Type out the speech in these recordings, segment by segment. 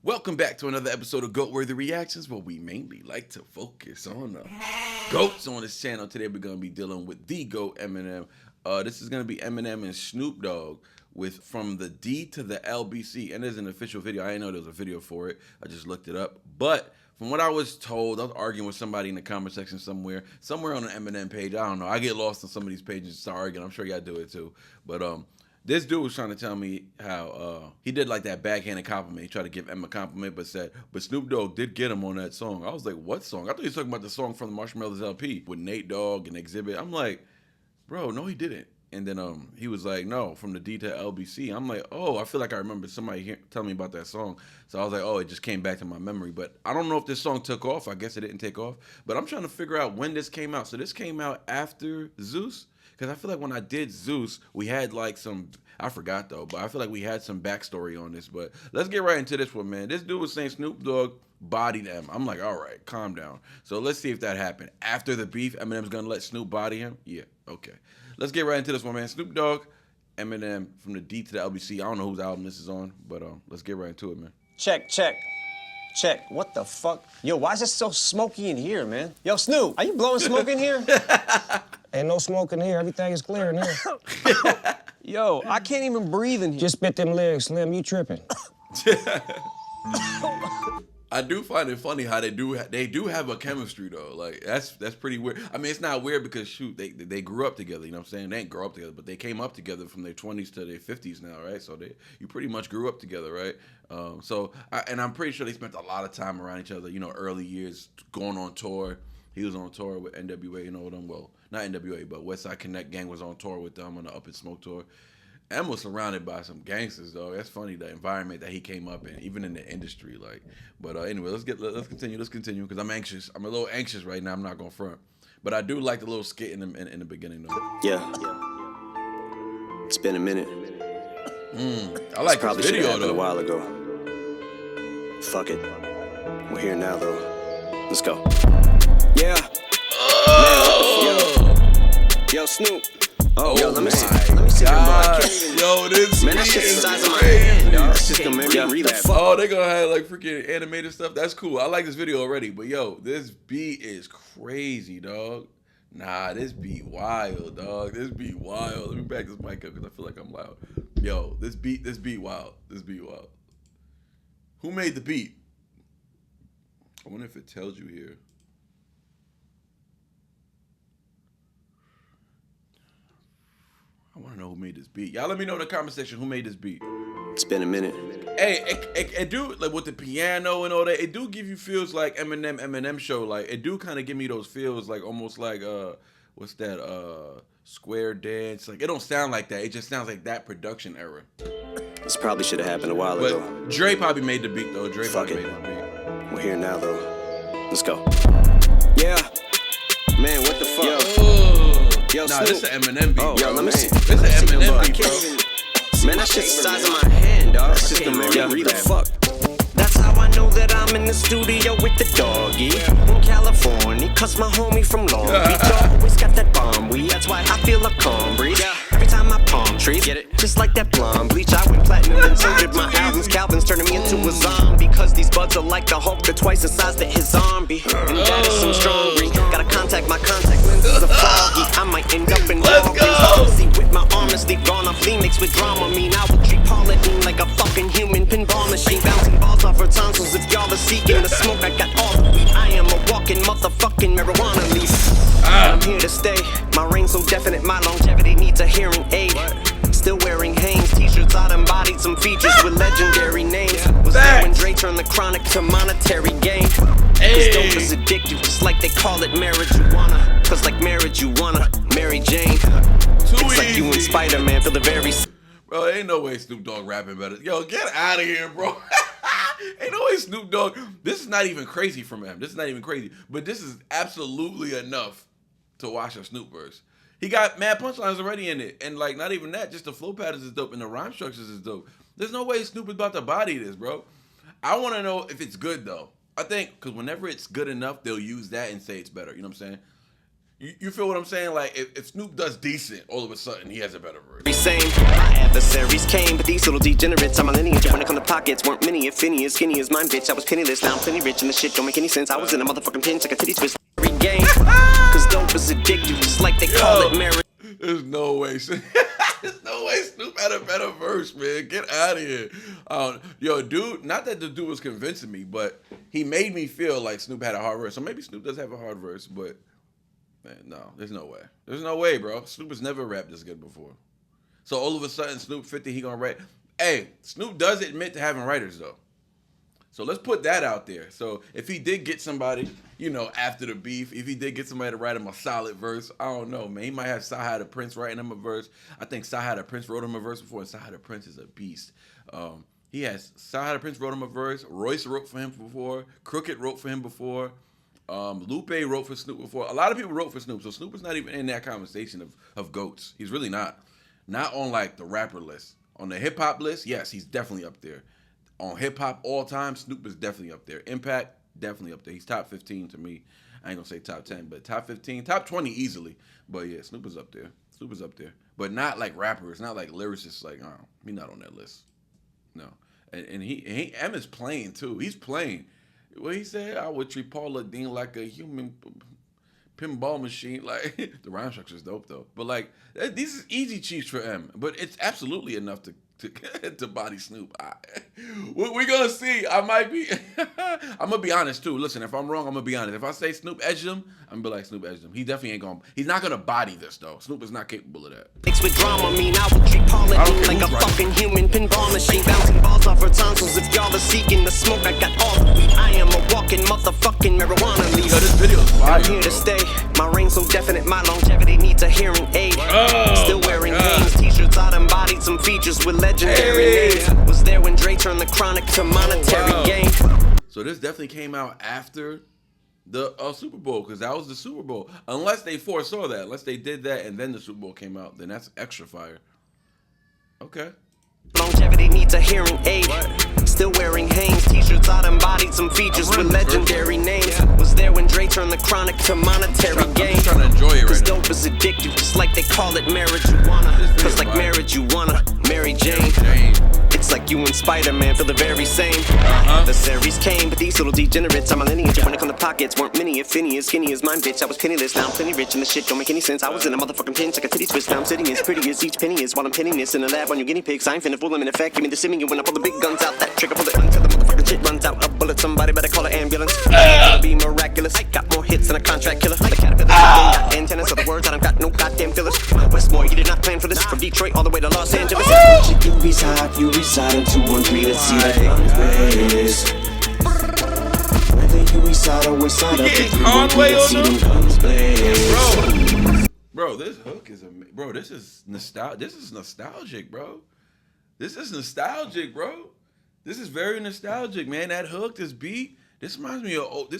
Welcome back to another episode of Goat-Worthy Reactions, where we mainly like to focus on the goats on this channel. Today we're going to be dealing with the GOAT Eminem. This is going to be Eminem and Snoop Dogg with From the D to the LBC. And there's an official video. I didn't know there was a video for it. I just looked it up. But from what I was told, I was arguing with somebody in the comment section somewhere on an Eminem page. I don't know. I get lost on some of these pages and start arguing. I'm sure y'all do it too. But this dude was trying to tell me how he did like that backhanded compliment. He tried to give Em a compliment, but Snoop Dogg did get him on that song. I was like, what song? I thought he was talking about the song from the Marshmello's LP with Nate Dogg and Exhibit. I'm like, bro, no, he didn't. And then he was like, no, From the D to LBC. I'm like, oh, I feel like I remember somebody telling me about that song. So I was like, oh, it just came back to my memory. But I don't know if this song took off. I guess it didn't take off. But I'm trying to figure out when this came out. So this came out after Zeus? Because I feel like when I did Zeus, we had like I forgot though, but I feel like we had some backstory on this. But let's get right into this one, man. This dude was saying Snoop Dogg bodied him. I'm like, all right, calm down. So let's see if that happened. After the beef, Eminem's going to let Snoop body him? Yeah, okay. Let's get right into this one, man. Snoop Dogg, Eminem, From the D to the LBC. I don't know whose album this is on, but let's get right into it, man. Check. What the fuck? Yo, why is it so smoky in here, man? Yo, Snoop, are you blowing smoke in here? Ain't no smoke in here. Everything is clear in here. Yo, I can't even breathe in here. Just spit them lyrics, Slim. You tripping. I do find it funny how they do have a chemistry though. Like that's pretty weird. I mean, it's not weird because shoot, they grew up together. You know what I'm saying? They ain't grow up together, but they came up together from their 20s to their 50s now, right? So you pretty much grew up together, right? And I'm pretty sure they spent a lot of time around each other. You know, early years going on tour. He was on tour with NWA, you know them. Well, not NWA, but Westside Connect Gang was on tour with them on the Up in Smoke tour. Em was surrounded by some gangsters, though. That's funny, the environment that he came up in, even in the industry. Like, but anyway, let's continue, because I'm anxious. I'm a little anxious right now. I'm not gonna front, but I do like the little skit in the beginning, though. Yeah. It's been a minute. I like Probably this video though. A while ago. Fuck it. We're here now, though. Let's go. Yeah. Oh. Yo, Snoop. Oh, yo, let me see God. your Yo, this man, that shit's the size of my hand, dog. That's just gonna make me relapse. Oh, they gonna have like freaking animated stuff. That's cool. I like this video already. But yo, this beat is crazy, dog. Nah, this beat wild, dog. This beat wild. Let me back this mic up because I feel like I'm loud. Yo, this beat wild. This beat wild. Who made the beat? I wonder if it tells you here. I want to know who made this beat. Y'all let me know in the comment section who made this beat. It's been a minute. Hey, it do, like with the piano and all that, it do give you feels like Eminem show. Like, it do kind of give me those feels like almost like, what's that, Square Dance. Like, it don't sound like that. It just sounds like that production era. This probably should have happened a while ago. But Dre probably made the beat, though. Dre probably made the beat. We're here now, though. Let's go. Yeah. Man, what the fuck? Yo, nah, Snoop. this is an Eminem beat. Oh, yo, let me see. This is an Eminem beat, bro. Man, that shit's the size of my hand, dog. That's just gonna make the fuck. That's how I know that I'm in the studio with the doggy in California, cause my homie from Long Beach always got that bomb weed. That's why I feel a calm breeze every time I palm trees. Get it? Just like that blonde bleach. I went platinum and so did my albums. Calvin's turning me into a zombie, cause these buds are like the Hulk, they're twice the size that his zombie. And that is some strong green. Gotta contact my contact lenses are foggy. I might end up in Walgreens. See, with my honesty gone off lean mixed with drama. Mean I will treat Pauline like a fucking human pinball machine, bouncing balls off her tonsils. If y'all are seeking the smoke, I got all the weed. I am a walking motherfucking marijuana leaf. I'm here to stay. My reign's so definite, my longevity needs a hearing aid. Still wearing Hanes t-shirts, I embodied some features with legendary names. Was there when Dre turned the chronic to monetary gain. Cause dope is addictive, just like they call it marijuana. Cause like marriage, you wanna Mary Jane. It's like you and Spider-Man for the very... Bro, ain't no way Snoop Dogg rapping better. Yo, get out of here, bro. Ain't no way Snoop Dogg. This is not even crazy from him. This is not even crazy. But this is absolutely enough to watch a Snoop verse. He got mad punchlines already in it. And, like, not even that. Just the flow patterns is dope and the rhyme structures is dope. There's no way Snoop is about to body this, bro. I want to know if it's good, though. I think, because whenever it's good enough, they'll use that and say it's better. You know what I'm saying? You feel what I'm saying? Like if Snoop does decent, all of a sudden he has a better verse. Same. My adversaries came, but these little degenerates on my lineage. When it come to pockets, weren't many, if any, as skinny as mine, bitch. I was penniless, now I'm plenty rich, and the shit don't make any sense. I was in a motherfucking pinch like a titty twist every game. Cause dope is addictive, just like they call it marriage. There's no way. There's no way Snoop had a better verse, man. Get out of here. Yo, dude, not that the dude was convincing me, but he made me feel like Snoop had a hard verse. So maybe Snoop does have a hard verse, but man, no, there's no way. There's no way, bro. Snoop has never rapped this good before. So all of a sudden, Snoop 50, he gonna write. Hey, Snoop does admit to having writers, though. So let's put that out there. So if he did get somebody, after the beef, if he did get somebody to write him a solid verse, I don't know, man. He might have Sahai the Prince writing him a verse. I think Sahai the Prince wrote him a verse before, and Sahai the Prince is a beast. He has Sahai the Prince wrote him a verse. Royce wrote for him before. Crooked wrote for him before. Lupe wrote for Snoop before. A lot of people wrote for Snoop, so Snoop is not even in that conversation of GOATs. He's really not. Not on like the rapper list. On the hip hop list, yes, he's definitely up there. On hip hop all time, Snoop is definitely up there. Impact, definitely up there. He's top 15 to me. I ain't gonna say top 10, but top 15, top 20 easily. But yeah, Snoop is up there. Snoop is up there. But not like rappers, not like lyricists. Like, he's not on that list. No. And M is playing too. He's playing. What he said, I would treat Paula Dean like a human pinball machine. Like, the rhyme structure is dope though. But like, these is easy cheats for M. But it's absolutely enough to body Snoop. We're gonna see. I might be. I'm gonna be honest too. Listen, if I'm wrong, I'm gonna be honest. If I say Snoop edged him, I'm gonna be like Snoop edged him. He definitely ain't gonna. He's not gonna body this though. Snoop is not capable of that. Mixed with drama, mean I would treat Paula Dean like a fucking human pinball machine, bouncing balls off her tonsils. If y'all are seeking the smoke, I got all the weed. I am a walking motherfucking marijuana leaf. Yo, this video is fire. I'm here to stay. My reign so definite, my longevity needs a hearing aid. Still wearing Hanes t-shirts, I embodied some features with legendary names. Was there when Dre turned the chronic to monetary gain. So this definitely came out after the Super Bowl, because that was the Super Bowl. Unless they foresaw that, unless they did that and then the Super Bowl came out, then that's extra fire. Okay. Longevity needs a hearing aid. Still wearing Hanes t-shirts, I embodied some features with legendary names. Was there when Dre turned the chronic to monetary gain. I'm trying to enjoy it right Cause now. dope is addictive, just like they call it marijuana. Cause like marriage you wanna, Mary Jane. It's like you and Spider-Man feel the very same. The series came, but these little degenerates on my lineage. When it come to pockets, weren't many, if any, as skinny as mine, bitch. I was penniless, now I'm plenty rich, and the shit don't make any sense. I was in a motherfucking pinch like a titty twist. Now I'm sitting as pretty as each penny is while I'm pinning this in the lab on your guinea pigs. I ain't finna fool them in effect. Give me the simian when I pull the big guns out. That trigger, pull it until the motherfucking shit runs out. A bullet, somebody better call an ambulance. Gonna be miraculous. I got more hits than a contract killer. The caterpillar, got antennas, so the words I don't got no goddamn fillers. Westmore, you did not plan for this. From Detroit all the way to Los Angeles. You reside, you reside in 213 to see that guns blaze. Whether you reside or reside up in 313 to see them guns blaze. Bro, this hook is amazing. Bro, this is nostalgic, bro. This is nostalgic, bro. This is very nostalgic, man. That hook, this beat, this reminds me of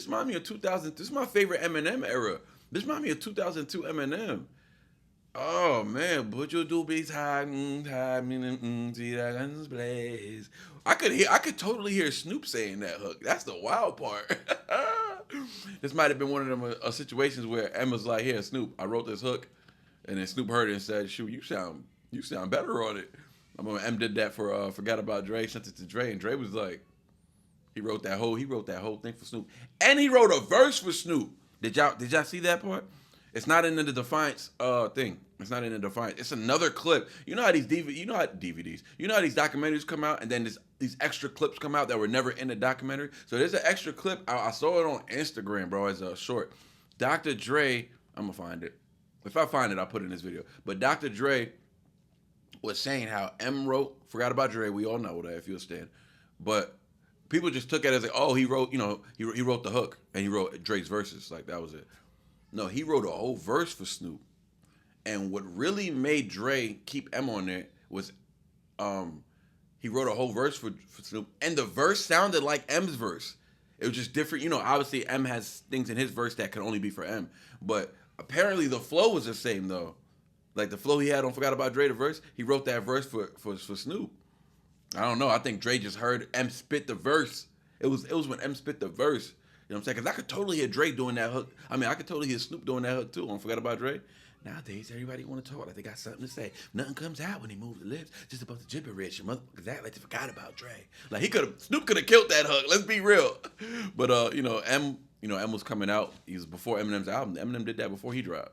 2000. This is my favorite Eminem era. This reminds me of 2002 Eminem. Oh man, but you do be high, see that guns blaze. I could totally hear Snoop saying that hook. That's the wild part. This might have been one of them situations where Emma's like, "Here, Snoop, I wrote this hook," and then Snoop heard it and said, "Shoot, you sound better on it." I remember M did that for Forgot About Dre, sent it to Dre, and Dre was like, he wrote that whole thing for Snoop, and he wrote a verse for Snoop. Did y'all see that part? It's not in the Defiance thing. It's not in the Defiance. It's another clip. You know how these DVDs, you know how these documentaries come out, and then these extra clips come out that were never in the documentary. So there's an extra clip. I saw it on Instagram, bro, as a short. Dr. Dre, I'm gonna find it. If I find it, I'll put it in this video. But Dr. Dre was saying how M wrote Forgot About Dre. We all know that, if you understand. But people just took it as like, oh, he wrote, he wrote the hook and he wrote Dre's verses. Like, that was it. No, he wrote a whole verse for Snoop. And what really made Dre keep M on there was he wrote a whole verse for Snoop. And the verse sounded like M's verse. It was just different. Obviously M has things in his verse that can only be for M. But apparently the flow was the same, though. Like the flow he had on Forgot About Dre, the verse, he wrote that verse for Snoop. I don't know. I think Dre just heard M spit the verse. It was when M spit the verse. what I'm saying? Because I could totally hear Dre doing that hook. I mean, I could totally hear Snoop doing that hook too. I forgot about Dre. Nowadays, everybody want to talk like they got something to say. Nothing comes out when they move the lips. Just about the gibberish. Your motherfuckers act like they forgot about Dre. Like Snoop could have killed that hook. Let's be real. But M was coming out. He was before Eminem's album. Eminem did that before he dropped.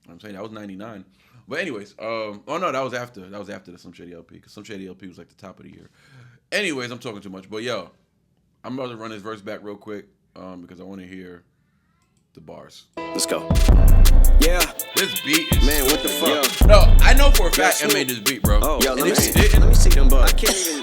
I'm saying that was '99. But anyways, oh no, that was after the Some Shady LP, because Some Shady LP was like the top of the year. Anyways, I'm talking too much. But yo, I'm about to run this verse back real quick because I want to hear the bars. Let's go. Yeah. This beat is Man, what the fuck? Yo. No, I know for a fact I made this beat, bro. Oh, yo, and let me if you didn't, let me see them bugs. I can't even.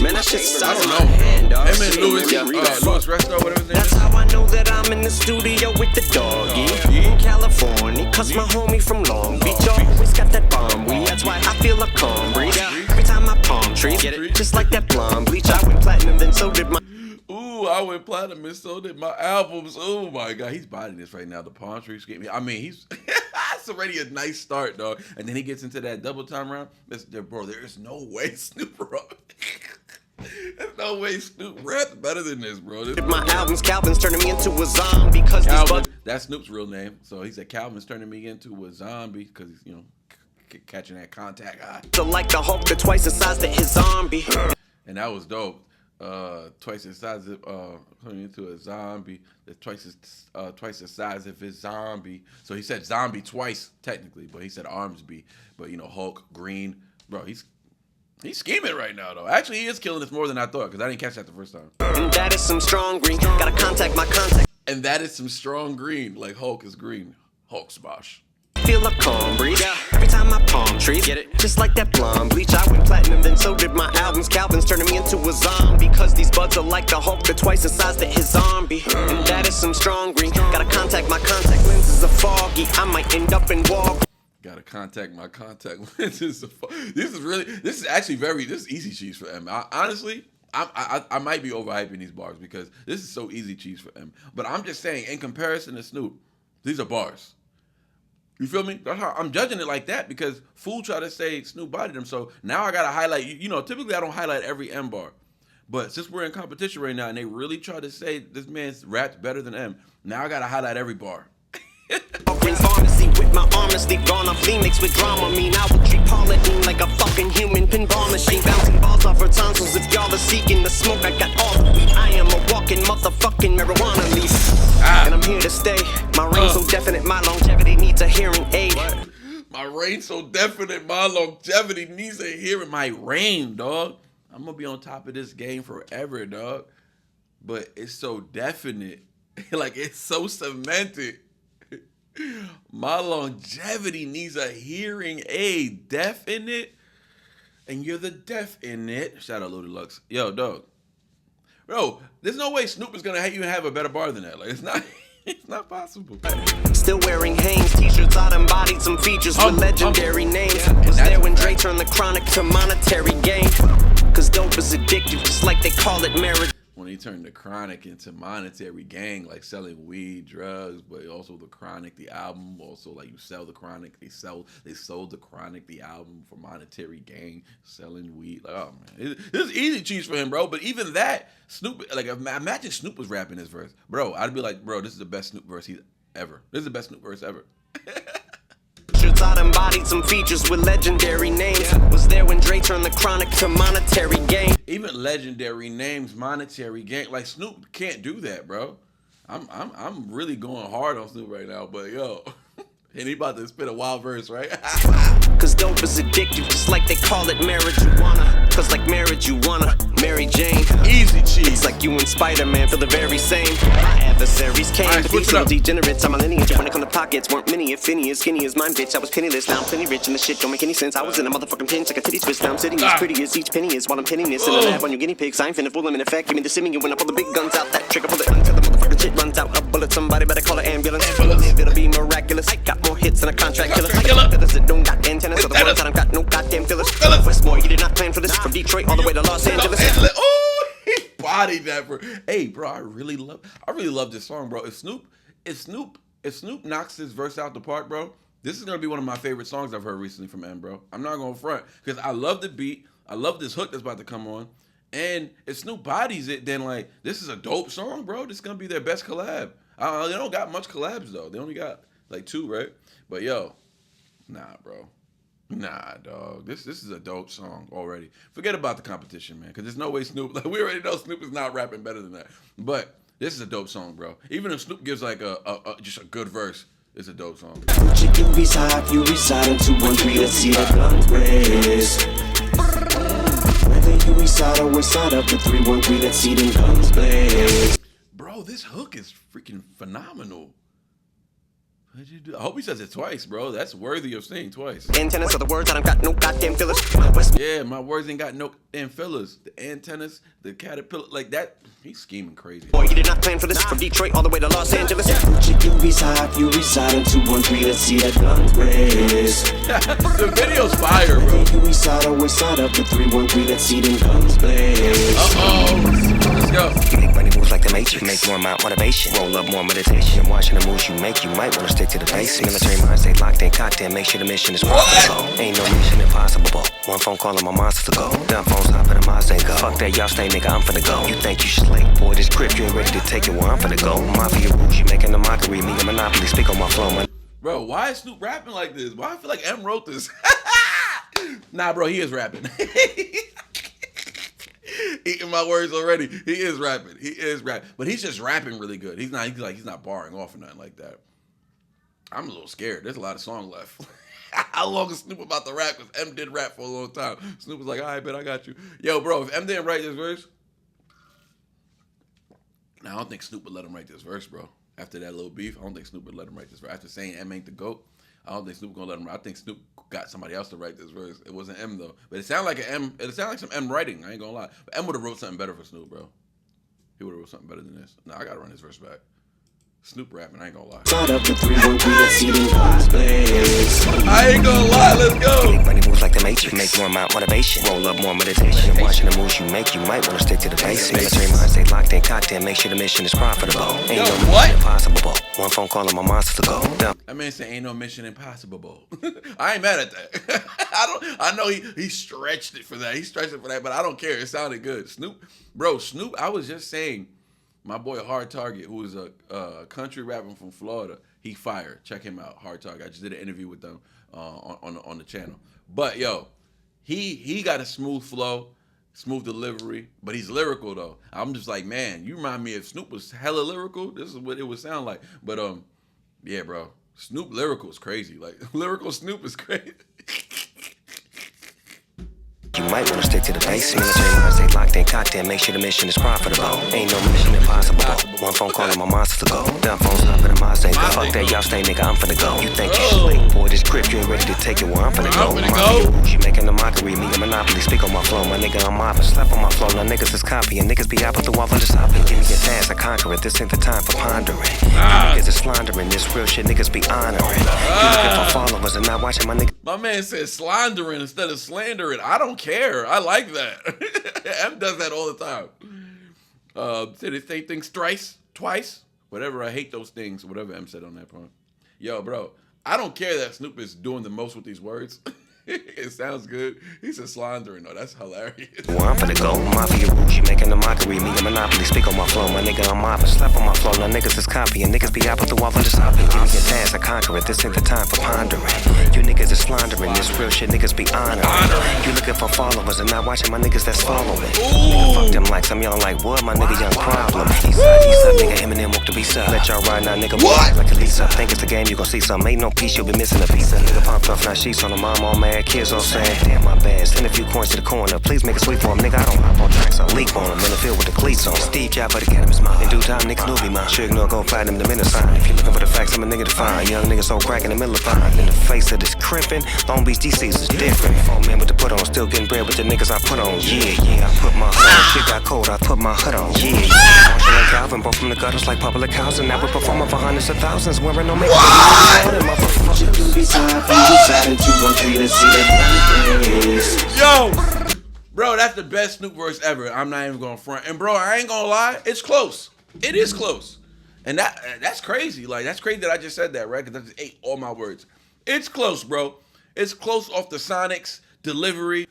Man, that shit I sounds don't on my know. hand, dog. Him and Louis Resto, whatever his name That's is. how I know that I'm in the studio with the doggy in California, cause my homie from Long Beach always got that bomb weed. That's why I feel a calm breeze every time I palm trees. Get it? Just like that blonde bleach. I went platinum, then so did my. Ooh, I went platinum and so did my albums. Oh my God, he's bodying this right now. The palm trees get me. I mean, he's that's already a nice start, dog. And then he gets into that double time round. Bro, there is no way Snoop There's no way Snoop rapped better than this, bro. My albums, Calvin's turning me into a zombie because these Calvin, bugs. that's Snoop's real name. So he said Calvin's turning me into a zombie because he's, catching that contact high. So like the Hulk, they're twice the size that his zombie. And that was dope. Twice the size of turning into a zombie. That's twice the size of his zombie. So he said zombie twice technically, but he said Armsby. But Hulk, Green, bro, he's scheming right now though. Actually, he is killing this more than I thought because I didn't catch that the first time. And that is some strong green. Gotta contact my contact. And that is some strong green, like Hulk is green. Hulk smash. Feel a calm breeze every time I palm trees. Get it? Just like that blonde bleach. I went platinum, then so did my albums. Calvin's turning me into a zombie because these buds are like the Hulk. They're twice the size that his zombie. And that is some strong green. Gotta contact my contact lenses are foggy. I might end up in Walgreens. Gotta contact my contact lenses. This is actually easy cheese for M. Honestly, I might be overhyping these bars because this is so easy cheese for M. But I'm just saying, in comparison to Snoop, these are bars. You feel me? That's how I'm judging it like that because Fool tried to say Snoop bodied him. So now I gotta highlight. Typically I don't highlight every M bar, but since we're in competition right now and they really try to say this man's raps better than M, now I gotta highlight every bar. Pharmacy with my armor sleep gone off lean mixed with drama. Mean I would treat Pauline like a fucking human pinball machine. Bouncing balls off her tonsils. If y'all are seeking the smoke, I got all the weed. I am a walking motherfucking marijuana leaf. And I'm here to stay. My ring so definite, my longevity needs a hearing aid. My reign so definite, my longevity needs a hearing. My reign, dog. I'm gonna be on top of this game forever, dog. But it's so definite. Like it's so cemented. My longevity needs a hearing aid. Definite. And you're the deaf in it. Shout out Loaded Lux. Yo, dog. Bro, there's no way Snoop is gonna even have a better bar than that. Like it's not possible. Still wearing Hanes t-shirts, I embodied some features with legendary names. Was there when Dre turned the chronic to monetary gain. Cause dope is addictive, just like they call it marriage. When he turned the chronic into monetary gang, like selling weed, drugs, but also the chronic, the album, also like you sell the chronic, they sold the chronic, the album for monetary gain, selling weed. Like, oh man, this is easy cheese for him, bro. But even that, Snoop, like imagine Snoop was rapping this verse, bro. I'd be like, bro, this is the best Snoop verse ever. This is the best Snoop verse ever. I embodied some features with legendary names. Was there when Dre turned the chronic to monetary gain. Even legendary names, monetary gain. Like Snoop can't do that, bro. I'm really going hard on Snoop right now, but yo, and he about to spit a wild verse, right? Cause dope is addictive, just like they call it marijuana. Cause like marriage, you wanna Mary Jane. Easy cheese. It's like you and Spider-Man feel the very same. My adversaries came to be little degenerates. I'm a lineage. When it come to pockets, weren't many if any as skinny as mine, bitch. I was penniless, now I'm plenty rich, and the shit don't make any sense. I was in a motherfucking pinch like a titty twist. Now I'm sitting as pretty as each penny is while I'm pinning this in the lab on your guinea pigs. I ain't finna fool them in effect. Give me the simming when I pull the big guns out. That trigger pull it until the motherfucking shit runs out. A bullet, somebody better call an ambulance. Live, it'll be miraculous. I got more hits than a contract killer. I got feathers that don't got antennas, so the ones that I've got no goddamn fillers. Westmore, you did not plan for this. From Detroit all the way to Los Angeles. Oh, he bodied that, bro. Hey, bro, I really love this song, bro. If Snoop knocks this verse out the park, bro, this is gonna be one of my favorite songs I've heard recently from M, bro. I'm not gonna front because I love the beat. I love this hook that's about to come on, And if Snoop bodies it, then like this is a dope song, bro. This is gonna be their best collab. They don't got much collabs though. They only got like 2, right? But yo, nah, bro. Nah, dog. This is a dope song already. Forget about the competition, man, because there's no way Snoop. Like, we already know Snoop is not rapping better than that. But this is a dope song, bro. Even if Snoop gives like just a good verse, it's a dope song. Chicken reside, you reside in 213. Let's see the guns blaze. Whether you reside or west side of the 313, let's see them guns blaze. Bro, this hook is freaking phenomenal. What'd you do? I hope he says it twice, bro. That's worthy of saying twice. Antennas are the words I don't got no goddamn fillers. Yeah, my words ain't got no damn fillers. The antennas, the caterpillar, like that. He's scheming crazy. Boy, you did not plan for this. From Detroit all the way to Los Angeles. Chicken reside, you reside in 213. Let's see that guns blaze. The video's fire, bro. Whether you reside or west side of the 313, let's see them guns blaze. Let's go. Make money moves like the Matrix. Make more amount motivation. Roll up more meditation. Watching the moves you make, you might want to stick to the basics. Military mind stay locked in, cocked in. Make sure the mission is profitable. Ain't no mission impossible. One phone call and my monster to go. Dumb phones hopping and my say go. Fuck that, y'all stay nigga, I'm finna go. You think you slick, boy, this grip, you ain't ready to take it where I'm finna go. Mafia rules, you making a mockery. Me a monopoly, speak on my flow, man. Bro, why is Snoop rapping like this? Why I feel like M wrote this? Nah, bro, he is rapping. Eating my words already. He is rapping. He is rapping. But he's just rapping really good. He's not barring off or nothing like that. I'm a little scared. There's a lot of song left. How long is Snoop about to rap? Because M did rap for a long time. Snoop was like, all right, bet I got you. Yo, bro, if M didn't write this verse, now I don't think Snoop would let him write this verse, bro. After that little beef, I don't think Snoop would let him write this verse. After saying M ain't the GOAT, I don't think Snoop gonna let him. I think Snoop got somebody else to write this verse. It wasn't M though, but it sounded like an M. It sounded like some M writing. I ain't gonna lie, but M would have wrote something better for Snoop, bro. He would have wrote something better than this. Nah, I gotta run this verse back. Snoop rapping, I ain't gonna lie. Side of the 313, let's see them guns blaze. I ain't gonna lie, let's go. Make money moves like the Matrix. Make more amount motivation. Roll up more meditation. Watching the moves you make, you might want to stick to the basics. Military mind stay locked in, cocked in. Make sure the mission is profitable. Ain't no mission impossible. One phone call and my monster to go. Dumb. That man said ain't no mission impossible. I ain't mad at that. I know he stretched it for that. He stretched it for that, but I don't care. It sounded good. Snoop, I was just saying, my boy Hard Target, who is a country rapper from Florida, he fired. Check him out, Hard Target. I just did an interview with them on the channel. But yo, he got a smooth flow, smooth delivery, but he's lyrical though. I'm just like, man, you remind me if Snoop was hella lyrical, this is what it would sound like. But yeah, bro, Snoop lyrical is crazy. Like lyrical Snoop is crazy. You might want to stick to the basics. Military mind stay locked in, cocked in. Make sure the mission is profitable. Ain't no mission impossible. One phone call and my monster to go. Dumb phones hopping and my say go. Fuck that, y'all stay nigga, I'm finna go. You think you slick, boy, this grip, you ain't ready to take it where I'm finna go. You making a mockery, me a monopoly. Speak on my flow, my nigga, I'm mopping. Slap on my flow, now niggas is copying. Niggas be out with the wall and just hopping. Give me a task, I conquer it. This ain't the time for pondering. You niggas is slandering. This real shit niggas be honoring. You looking for followers and not watching my nigga. My man said slandering instead of slandering. I don't care. I like that. M does that all the time. Said the same thing twice. Whatever. I hate those things. Whatever M said on that point. Yo, bro, I don't care that Snoop is doing the most with these words. It sounds good. He's a slandering though. That's hilarious. Well, I'm finna go. Mafia rules, you making a mockery. Me a monopoly. Speak on my flow, my nigga, I'm mopping. Slap on my flow, now niggas is copying. Niggas be out with the wall and just hopping. Give me a task, I conquer it. This ain't the time for pondering. You niggas is slandering. This real shit niggas be honoring. You looking for followers and not watching my niggas that's following. Nigga, fuck them likes. I'm yelling like, what? My nigga, young problem. East side, nigga, Eminem walk the beast up. Let y'all ride now, nigga. What? Like a Lisa. Think it's the game, you gon' see some. Ain't no piece, you'll be missing a piece. Nigga pumped up, now sheets on the mom, all mad. Kids all saying, damn, my bad. Send a few coins to the corner. Please make a sweep for him, nigga. I don't hop on tracks, I leap on him. In the field with the cleats on. Steve Jobs, but the is mine. In due time, niggas knew me mine. Sure ignore, gon' fight him the minute sign. If you looking for the facts, I'm a nigga to find. Young niggas so crack in the middle of fine. In the face of this crimpin', Long Beach DC's is different. 4 men with the put on, still getting bread with the niggas I put on. Yeah, I put my hood on. Shit got cold, I put my hood on. Yeah. Marshall and Calvin, both from the gutters like public housing. Now we're performing for hundreds of thousands, wearing no makeup. Yo, bro, that's the best Snoop verse ever. I'm not even gonna front. And bro, I ain't gonna lie, it's close. It is close. And that's crazy. Like, that's crazy that I just said that, right? Because I just ate all my words. It's close, bro. It's close off the sonics, delivery.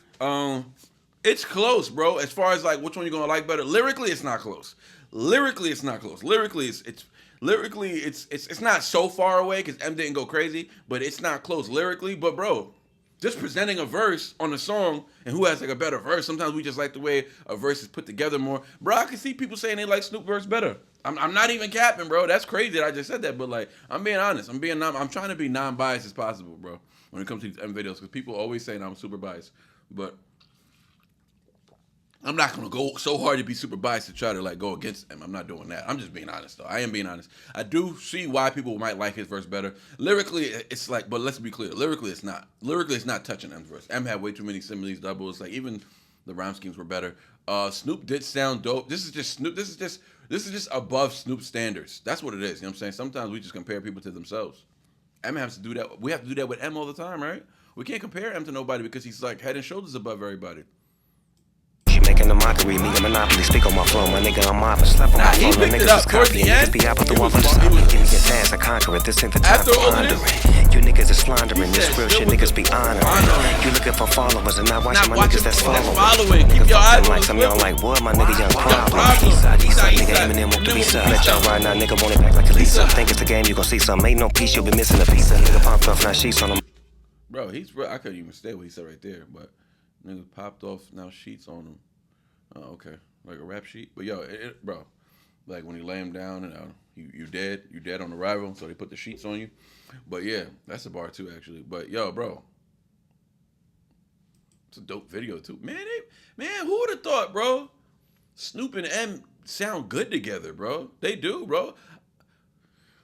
It's close, bro. As far as like which one you're gonna like better, lyrically, it's not close. Lyrically, it's not close. Lyrically, it's not so far away because M didn't go crazy, but it's not close lyrically. But bro, just presenting a verse on a song and who has like a better verse. Sometimes we just like the way a verse is put together more. Bro, I can see people saying they like Snoop verse better. I'm not even capping, bro. That's crazy that I just said that, but like I'm being honest. I'm trying to be non-biased as possible, bro, when it comes to these M videos because people always saying I'm super biased, but I'm not gonna go so hard to be super biased to try to like go against him. I'm not doing that. I'm just being honest though. I am being honest. I do see why people might like his verse better. Lyrically, it's like, but let's be clear. Lyrically, it's not. Lyrically, it's not touching M's verse. M had way too many similes, doubles. Like even the rhyme schemes were better. Snoop did sound dope. This is just Snoop. This is just above Snoop standards. That's what it is. You know what I'm saying? Sometimes we just compare people to themselves. M has to do that. We have to do that with M all the time, right? We can't compare M to nobody because he's like head and shoulders above everybody. Making a mockery, me a monopoly, speak on my flow, my nigga, I'm mobbing, slap on my he phone, my picked it niggas up is towards the copying, end. niggas be out with the He wall, was- but he was- give me a task, I conquer it, this ain't the time After for all of pondering. this, You niggas is slandering, he this said, real still shit, with niggas the be honoring. honoring. You looking for followers and not watching Not my watching niggas that's people that's following. following. Keep your eyes on like the some y'all swivel. like, what, my nigga, young problem. problem. Eastside, Eastside, nigga, Eastside. Eminem with the Eminem with B-side. the Bet y'all B-side. right now, nigga, want it back like a Lisa. B-side. Think it's the game, you gon' see some. Ain't no peace, you'll be missing a piece. Nigga popped off, now sheets on him. Bro, I couldn't even say what he said right there, but niggas popped off now sheets on him. Oh, okay, like a rap sheet. But yo, bro, like when you lay him down and you dead on arrival, so they put the sheets on you. But yeah, that's a bar too actually. But yo, bro, it's a dope video too. Man, who would have thought, bro? Snoop and M sound good together, bro. They do, bro.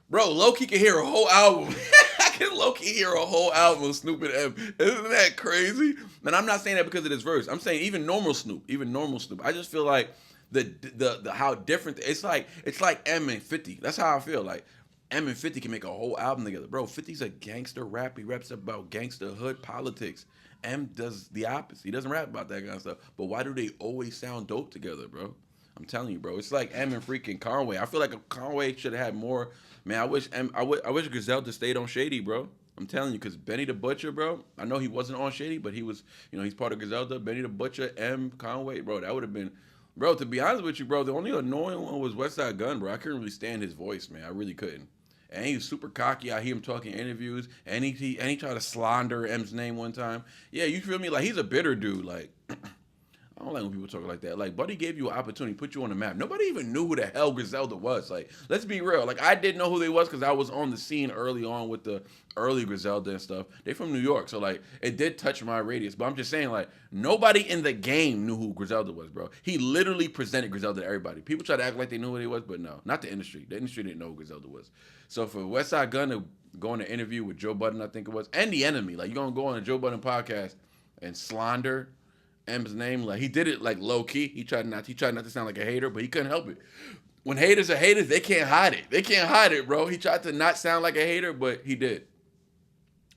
Bro, low-key can hear a whole album. I can low-key hear a whole album of Snoop and M. Isn't that crazy? And I'm not saying that because of this verse. I'm saying even normal Snoop. I just feel like the how different it's like M and 50. That's how I feel. Like M and 50 can make a whole album together. Bro, 50's a gangster rap. He raps about gangster hood politics. M does the opposite. He doesn't rap about that kind of stuff. But why do they always sound dope together, bro? I'm telling you, bro. It's like M and freaking Conway. I feel like Conway should have had more. Man, I wish Griselda stayed on Shady, bro. I'm telling you, because Benny the Butcher, bro. I know he wasn't on Shady, but he was, he's part of Griselda. Benny the Butcher, M, Conway, bro. That would have been, bro. To be honest with you, bro, the only annoying one was Westside Gunn, bro. I couldn't really stand his voice, man. I really couldn't. And he was super cocky. I hear him talking in interviews, and he tried to slander M's name one time. Yeah, you feel me? Like he's a bitter dude, like. I don't like when people talk like that. Like, Buddy gave you an opportunity, put you on the map. Nobody even knew who the hell Griselda was. Like, let's be real. Like, I didn't know who they was because I was on the scene early on with the early Griselda and stuff. They from New York, so, like, it did touch my radius. But I'm just saying, like, nobody in the game knew who Griselda was, bro. He literally presented Griselda to everybody. People try to act like they knew who he was, but no. Not the industry. The industry didn't know who Griselda was. So for Westside Gunn to go on an interview with Joe Budden, I think it was, and The Enemy, like, you're going to go on a Joe Budden podcast and slander M's name, like he did it like low key. He tried not to sound like a hater, but he couldn't help it. When haters are haters, they can't hide it. They can't hide it, bro. He tried to not sound like a hater, but he did.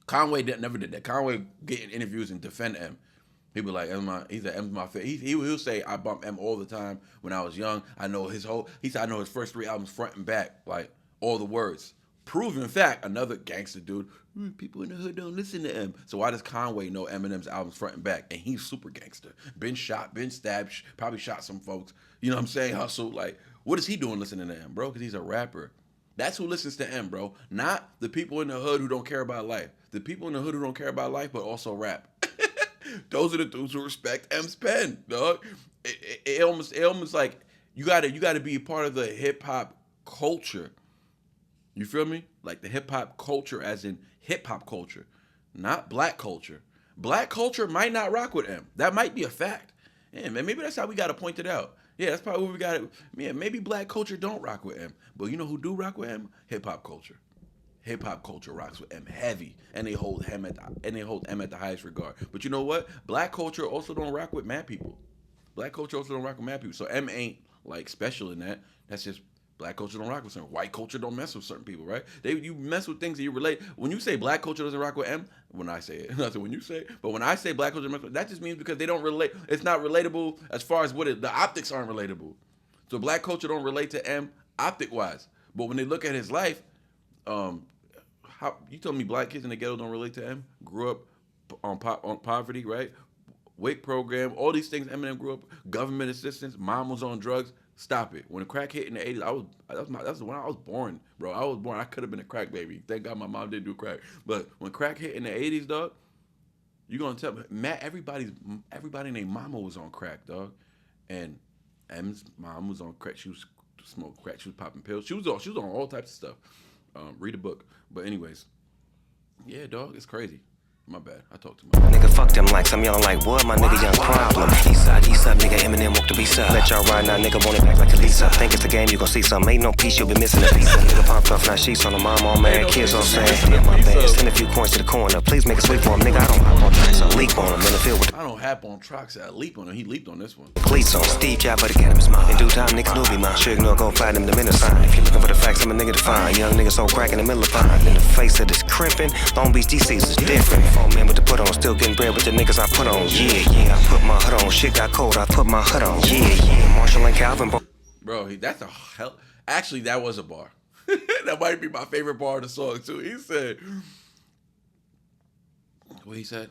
Conway never did that. Conway get in interviews and defend M. People like M's my favorite. He'll say I bump M all the time when I was young. I know his first 3 albums front and back, like all the words. Proven fact, another gangster dude. People in the hood don't listen to M. So why does Conway know Eminem's albums front and back? And he's super gangster. Been shot, been stabbed, probably shot some folks. You know what I'm saying? Hustle. Like, what is he doing listening to M, bro? Because he's a rapper. That's who listens to M, bro. Not the people in the hood who don't care about life. The people in the hood who don't care about life, but also rap. Those are the dudes who respect M's pen, dog. It almost like you gotta be a part of the hip hop culture. You feel me? Like the hip hop culture as in hip hop culture, not black culture. Black culture might not rock with M. That might be a fact. Yeah, man, maybe that's how we got to point it out. Yeah, that's probably what we got to. Yeah, maybe black culture don't rock with M. But you know who do rock with M? Hip hop culture. Hip hop culture rocks with M heavy, and they hold M at the highest regard. But you know what? Black culture also don't rock with mad people. Black culture also don't rock with mad people. So M ain't like special in that. That's just black culture don't rock with certain. White culture don't mess with certain people, right? You mess with things that you relate. When you say black culture doesn't rock with M, when I say it, not when you say it, but when I say black culture, that just means because they don't relate. It's not relatable as far as the optics aren't relatable. So black culture don't relate to M optic wise. But when they look at his life, how you told me black kids in the ghetto don't relate to M? Grew up on poverty, right? WIC program, all these things Eminem grew up, government assistance, mom was on drugs. Stop it. When the crack hit in the 80s, that's when I was born, bro. I was born. I could have been a crack baby. Thank God my mom didn't do crack. But when crack hit in the 80s, dog, you gonna tell me, Matt, everybody named Mama was on crack, dog. And M's mom was on crack. She was smoking crack. She was popping pills. She was on all types of stuff. Read a book. But anyways, yeah, dog, it's crazy. My bad, I talked too much. Nigga, fuck them likes. I'm yelling like, what? My nigga, young problem. East side, nigga, Eminem walk the beast up. Let y'all ride now, nigga, want it back like a Lisa. Think it's the game, you gon' see something. Ain't no piece, you'll be missing a piece. Nigga popped off, now sheets on the mom, all mad. Kids on saying, hit my band. Send a few coins to the corner. Please make a sweep for him, nigga. I don't hop on tracks, I leap on him. In the field with the I don't hop on tracks, I leap on him. He leaped on this one. cleats on. Steve Jobs, but the cannabis mom. In due time, niggas knew me, man. Sure ignore, gon' find him the minute sign. If you looking for the facts, I'm a nigga to find. Young nigga so crack in the middle of pine. In the face of this crimpin', Long Beach DC's is different. 4 men with the put on. Still getting bread with the niggas I put on. Yeah, I put my hood on. Shit got cold, I put my hood on. Yeah, Marshall and Calvin. Bro, that's a hell. Actually, that was a bar. That might be my favorite bar of the song, too. He said, what he said?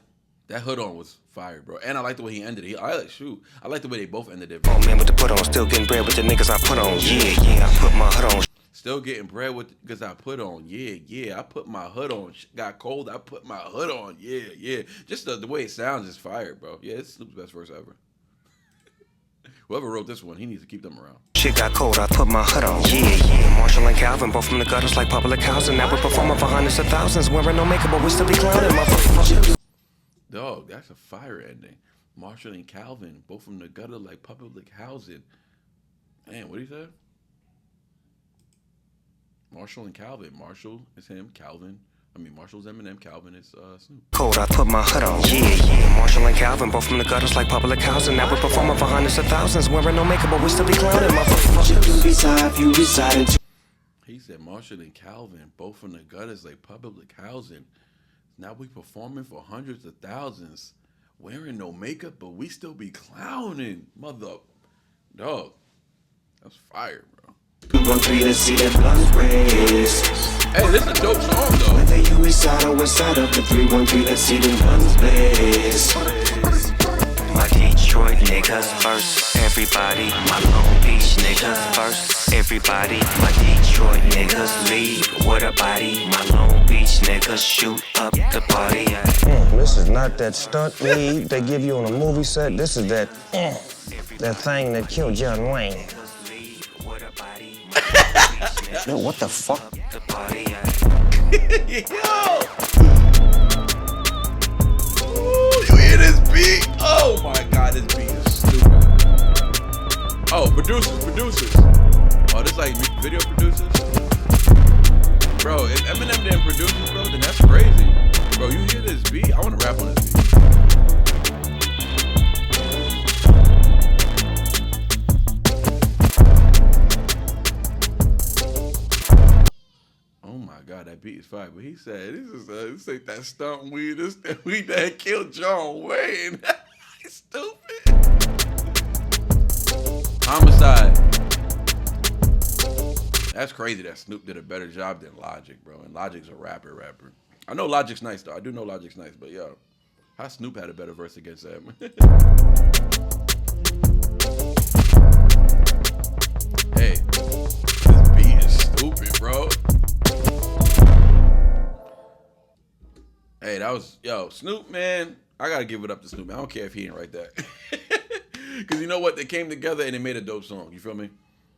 That hood on was fire, bro. And I like the way he ended it. I like the way they both ended it. 4 men with the put on. Still getting bread with the niggas I put on. Yeah, I put my hood on. Still getting bread with because I put on. Yeah, I put my hood on. Got cold, I put my hood on. Yeah. Just the way it sounds is fire, bro. Yeah, it's Snoop's best verse ever. Whoever wrote this one, he needs to keep them around. Shit got cold, I put my hood on. Yeah, Marshall and Calvin, both from the gutters like public housing. Now we're performing for hundreds of thousands, wearing no makeup, but we still be clowning, motherfucker. Dog, that's a fire ending. Marshall and Calvin, both from the gutter like public housing. Man, what he said? Marshall and Calvin. Marshall is him, Marshall's Eminem, Calvin is Snoop. Cold, I put my hood on. Yeah, Marshall and Calvin, both from the gutters like public housing. Now we're performing for hundreds of thousands, wearing no makeup, but we still be clowning, motherfucker. He said Marshall and Calvin, both from the gutters like public housing. Now we performing for hundreds of thousands, wearing no makeup, but we still be clowning. Mother, dog, that's fire, bro. Run through to see the guns raised. Hey, this is a dope song, though. Whether you east side or west side of the 313, let's see the guns blaze. My Detroit niggas first, everybody. My Long Beach niggas first, everybody. My Detroit niggas leave with a body. My Long Beach niggas shoot up the party. This is not that stunt lead they give you on a movie set. This is that thing that killed John Wayne. Yo, what the fuck? Yo! Ooh, you hear this beat? Oh my god, this beat is stupid. Oh, producers. Oh, this like video producers? Bro, if Eminem didn't produce this, bro, then that's crazy. Bro, you hear this beat? I want to rap on this beat. God, that beat is fire. But he said, this ain't that stunt weed. This that weed that killed John Wayne. He's stupid. Homicide. That's crazy that Snoop did a better job than Logic, bro. And Logic's a rapper. I know Logic's nice, though. I do know Logic's nice. But, yo, how Snoop had a better verse against him? Hey, this beat is stupid, bro. Hey, that was, Snoop, man, I got to give it up to Snoop, man. I don't care if he ain't write that. Because you know what? They came together and they made a dope song. You feel me?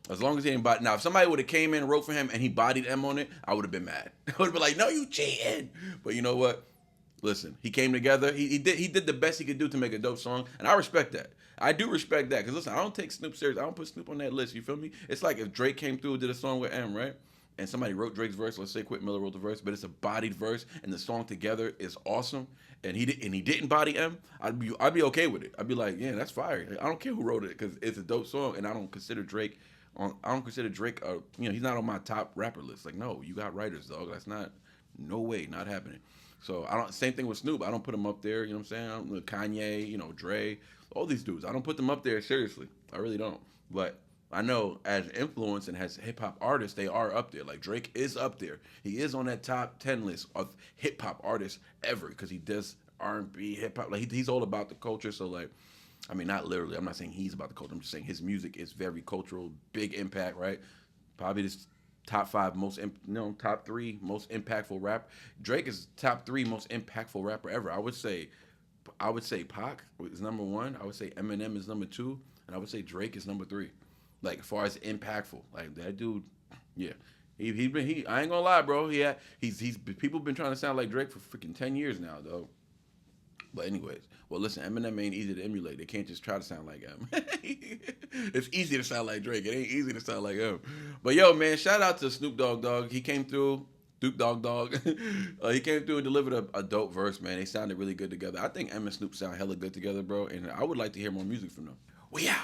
As long as he ain't body. Now, if somebody would have came in and wrote for him and he bodied M on it, I would have been mad. I would have been like, no, you cheating. But you know what? Listen, he came together. He did the best he could do to make a dope song. And I respect that. I do respect that. Because listen, I don't take Snoop serious. I don't put Snoop on that list. You feel me? It's like if Drake came through and did a song with M, right? And somebody wrote Drake's verse, let's say Quit Miller wrote the verse, but it's a bodied verse, and the song together is awesome, and he didn't body M, I'd be okay with it. I'd be like, yeah, that's fire. I don't care who wrote it, because it's a dope song, and I don't consider Drake, he's not on my top rapper list. Like, no, you got writers, dog. That's no way, not happening. So same thing with Snoop. I don't put him up there, you know what I'm saying? Kanye, Dre, all these dudes. I don't put them up there seriously. I really don't. But I know as influence and as hip-hop artists, they are up there. Like Drake is up there. He is on that top 10 list of hip-hop artists ever because he does R&B, hip hop. Like he's all about the culture. So like, I mean, not literally. I'm not saying he's about the culture. I'm just saying his music is very cultural, big impact, right? Probably this top 5 most, top 3 most impactful rap. Drake is top 3 most impactful rapper ever. I would say Pac is number 1. I would say Eminem is number 2, and I would say Drake is number 3. Like as far as impactful, like that dude, yeah. I ain't gonna lie, bro. He's people been trying to sound like Drake for freaking 10 years now, though. But anyways, well, listen, Eminem ain't easy to emulate. They can't just try to sound like him. It's easy to sound like Drake. It ain't easy to sound like him. But yo, man, shout out to Snoop Dogg. He came through. Snoop Dogg. He came through and delivered a dope verse, man. They sounded really good together. I think Em and Snoop sound hella good together, bro. And I would like to hear more music from them. We out.